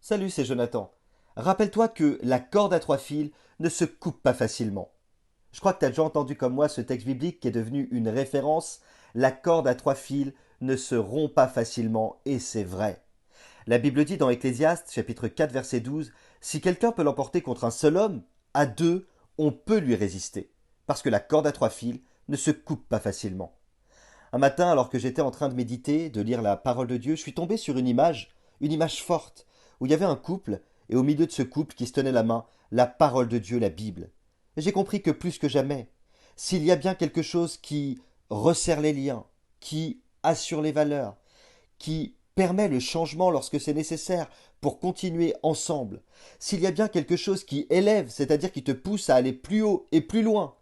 Salut, c'est Jonathan. Rappelle-toi que la corde à trois fils ne se coupe pas facilement. Je crois que tu as déjà entendu comme moi ce texte biblique qui est devenu une référence. La corde à trois fils ne se rompt pas facilement, et c'est vrai. La Bible dit dans Ecclésiaste, chapitre 4, verset 12, si quelqu'un peut l'emporter contre un seul homme, à deux, on peut lui résister, parce que la corde à trois fils ne se coupe pas facilement. Un matin, alors que j'étais en train de méditer, de lire la parole de Dieu, je suis tombé sur une image forte, où il y avait un couple, et au milieu de ce couple qui se tenait la main, la parole de Dieu, la Bible. Et j'ai compris que plus que jamais, s'il y a bien quelque chose qui resserre les liens, qui assure les valeurs, qui permet le changement lorsque c'est nécessaire pour continuer ensemble, s'il y a bien quelque chose qui élève, c'est-à-dire qui te pousse à aller plus haut et plus loin,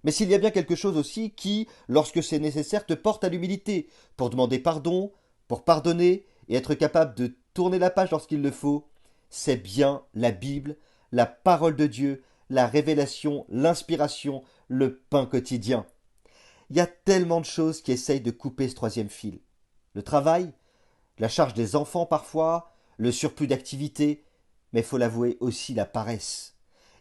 mais s'il y a bien quelque chose aussi qui, lorsque c'est nécessaire, te porte à l'humilité, pour demander pardon, pour pardonner et être capable de tourner la page lorsqu'il le faut, c'est bien la Bible, la parole de Dieu, la révélation, l'inspiration, le pain quotidien. Il y a tellement de choses qui essayent de couper ce troisième fil. Le travail, la charge des enfants parfois, le surplus d'activité, mais il faut l'avouer aussi la paresse.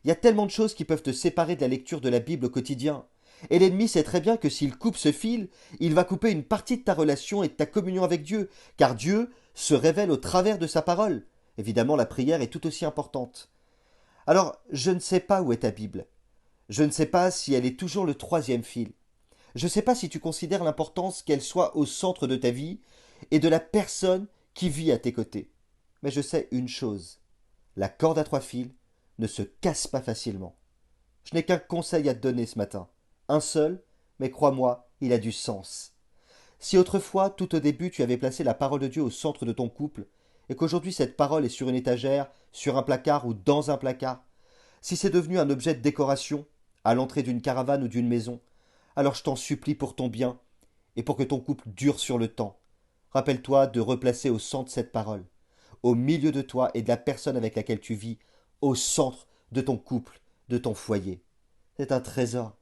Il y a tellement de choses qui peuvent te séparer de la lecture de la Bible au quotidien. Et l'ennemi sait très bien que s'il coupe ce fil, il va couper une partie de ta relation et de ta communion avec Dieu, car Dieu se révèle au travers de sa parole. Évidemment, la prière est tout aussi importante. Alors, je ne sais pas où est ta Bible. Je ne sais pas si elle est toujours le troisième fil. Je ne sais pas si tu considères l'importance qu'elle soit au centre de ta vie et de la personne qui vit à tes côtés. Mais je sais une chose, la corde à trois fils ne se casse pas facilement. Je n'ai qu'un conseil à te donner ce matin. Un seul, mais crois-moi, il a du sens. Si autrefois, tout au début, tu avais placé la parole de Dieu au centre de ton couple, et qu'aujourd'hui cette parole est sur une étagère, sur un placard ou dans un placard, si c'est devenu un objet de décoration, à l'entrée d'une caravane ou d'une maison, alors je t'en supplie pour ton bien et pour que ton couple dure sur le temps. Rappelle-toi de replacer au centre cette parole, au milieu de toi et de la personne avec laquelle tu vis, au centre de ton couple, de ton foyer. C'est un trésor,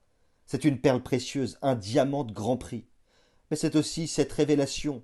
c'est une perle précieuse, un diamant de grand prix. Mais c'est aussi cette révélation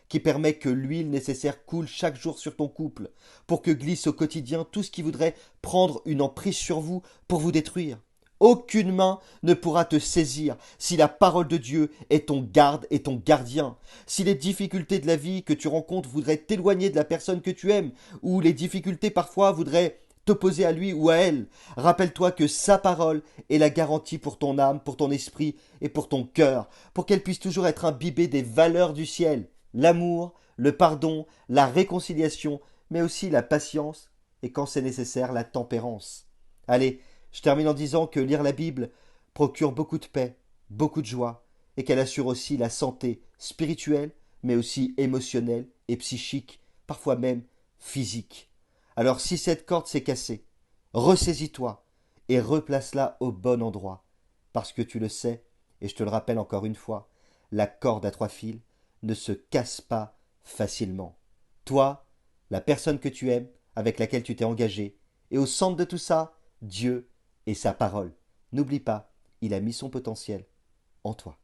qui permet que l'huile nécessaire coule chaque jour sur ton couple, pour que glisse au quotidien tout ce qui voudrait prendre une emprise sur vous pour vous détruire. Aucune main ne pourra te saisir si la parole de Dieu est ton garde et ton gardien. Si les difficultés de la vie que tu rencontres voudraient t'éloigner de la personne que tu aimes, ou les difficultés parfois voudraient t'opposer à lui ou à elle, rappelle-toi que sa parole est la garantie pour ton âme, pour ton esprit et pour ton cœur, pour qu'elle puisse toujours être imbibée des valeurs du ciel, l'amour, le pardon, la réconciliation, mais aussi la patience et quand c'est nécessaire, la tempérance. Allez, je termine en disant que lire la Bible procure beaucoup de paix, beaucoup de joie, et qu'elle assure aussi la santé spirituelle, mais aussi émotionnelle et psychique, parfois même physique. Alors si cette corde s'est cassée, ressaisis-toi et replace-la au bon endroit, parce que tu le sais, et je te le rappelle encore une fois, la corde à trois fils ne se casse pas facilement. Toi, la personne que tu aimes, avec laquelle tu t'es engagé, et au centre de tout ça, Dieu et sa parole. N'oublie pas, il a mis son potentiel en toi.